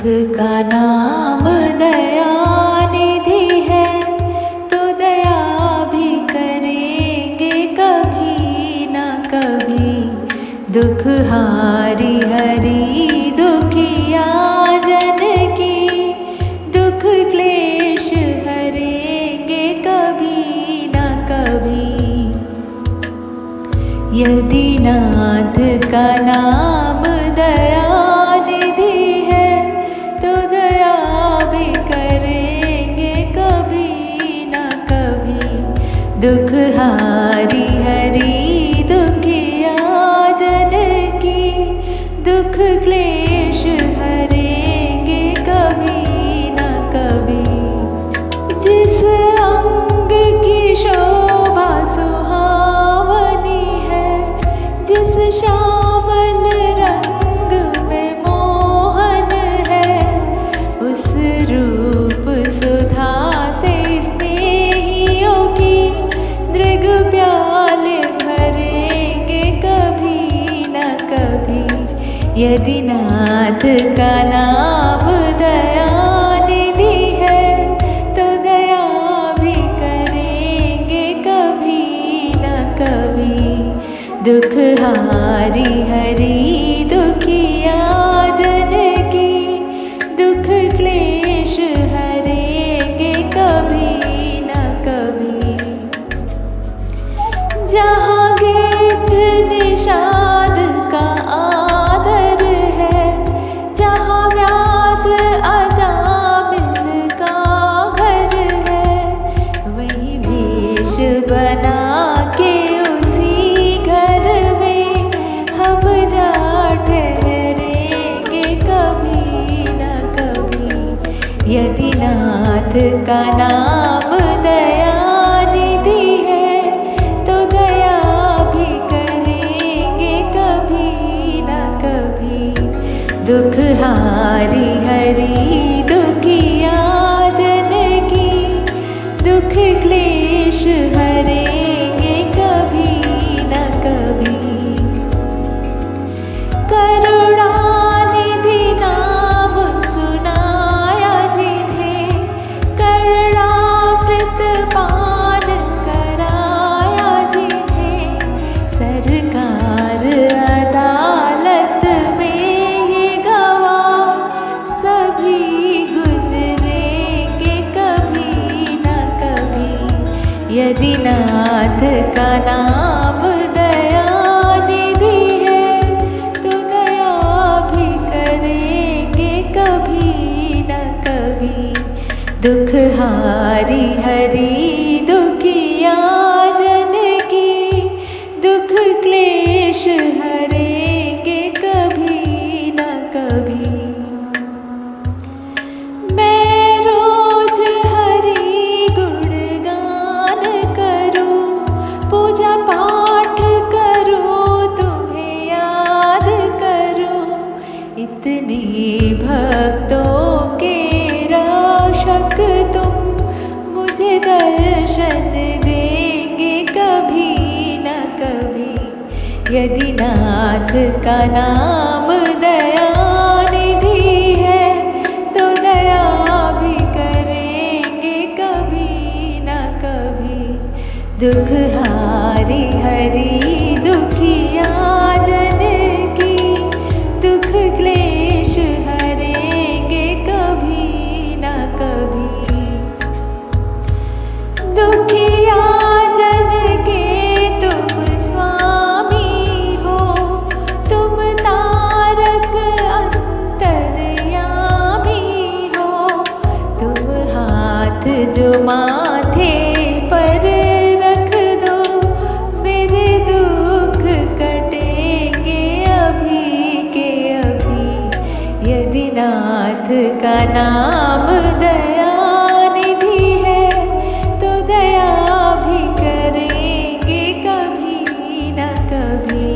का नाम दयानिधि है, तो दया भी करेंगे कभी न कभी। दुख हारी हरि दुखिया जन की, दुख क्लेश हरेंगे कभी न कभी। यदि नाथ का नाम दयानिधि है, तो दया भी करेंगे कभी न कभी। दुख हारी हरि दुखिया जन की, दुख क्लेश हरेंगे कभी न कभी। जिस अंग की शोभा सुहावनी है, जिस श्यामल रंग में मोहन है, उस रूप सुधा से स्नेहियों की दृग प्याले भरेंगे कभी न कभी। यदि नाथ का नाम दयानिधि है, तो दया भी करेंगे कभी न कभी। दुख हारी हरि दुखिया जन की, दुख क्लेश हरेंगे कभी न कभी। जहाँ गीत निषाद का आदर है, जहाँ व्याध अजामिल का घर है, वही भेष बना के उसी घर में हम जा ठहरेंगे कभी न कभी। यदि नाथ का नाम दयानिधि है, तो दया भी करेंगे कभी न कभी। दुख हारी हरि दुखिया जन की, दुख क्लेश हरेंगे कभी न कभी। करुणानिधि नाम सुनाया जिन्हें, करुणामृत पान कराया जिन्हें, सरकार अदालत में ये गवाह सभी गुजरेंगे कभी न कभी। यदि नाथ का नाम दयानिधि है, तो दया भी करेंगे कभी न कभी। दुख हारी हरि दुखिया जन की, दुख क्लेश हरेंगे कभी न कभी। मैं रोज हरि गुणगान करूं, पूजा पाठ करूं, तुम्हें याद करूं। इतने भक्तों के रक्षक तुम, मुझे दर्शन देंगे कभी न कभी। यदि नाथ का नाम दयानिधि है, तो दया भी करेंगे कभी न कभी। दुख हारी हरि दुखिया जन की, दुख क्लेश हरेंगे कभी न कभी। दुखिया जन के तुम स्वामी हो, तुम तारक अंतर्यामी हो। तुम हाथ जो माथे पर रख दो, मेरे दुख कटेंगे अभी के अभी। यदि नाथ का नाम दयानिधि है, तो दया भी करेंगे कभी न कभी।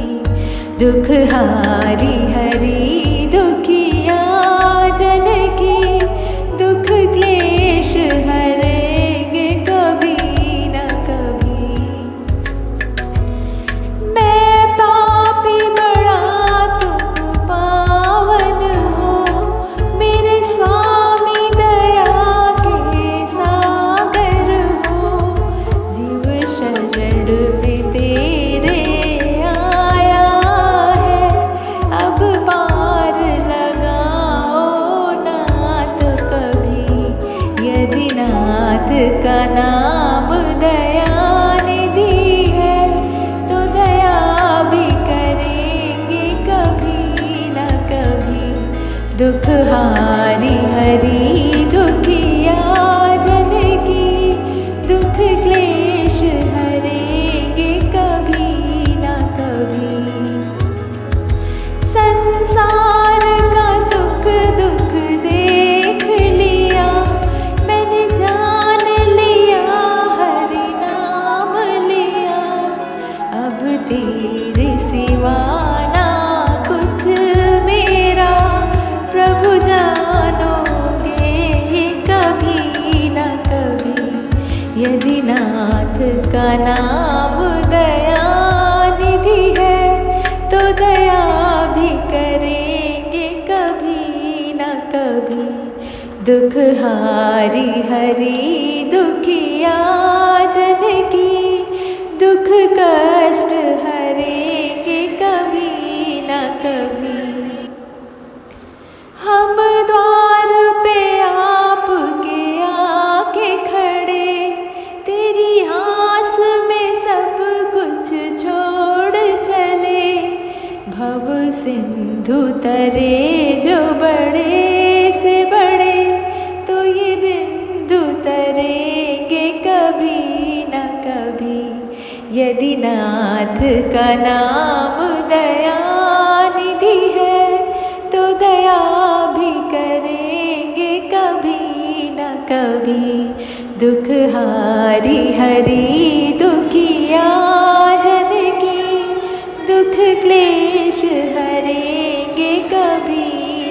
दुख हारी हरि दुखिया जन की, दुख क्लेश हरेंगे कभी न कभी। मैं पापी बड़ा तुम पावन हो, मेरे का नाम दयानिधि है, तो दया भी करेंगे कभी न कभी। दुख हारी हरि दुखिया जन की, दुख क्लेश हरेंगे कभी न कभी। संसार का सुख दुख देख लिया, मैंने जान लिया हरि नाम लिया। अब तेरे सिवा ना कुछ मेरा, प्रभु जानोगे ये कभी न कभी। यदि नाथ का नाम दयानिधि है, तो दया भी करेंगे कभी न कभी। दुख हारी हरि दुखिया जन की, दुख कष्ट हरेंगे कभी न कभी। हम द्वार पे आपके आके खड़े, तेरी आस में सब कुछ छोड़ चले। भव सिंधु तरे जो बड़े से बड़े, तो ये बिंदु तरेंगे कभी न कभी। यदि नाथ का नाम दयानिधि है, तो दया भी करेंगे कभी न कभी। दुख हारी हरि दुखिया जन की, दुख क्लेश हरेंगे कभी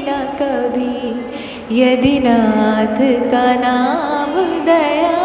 न कभी। यदि नाथ का नाम दया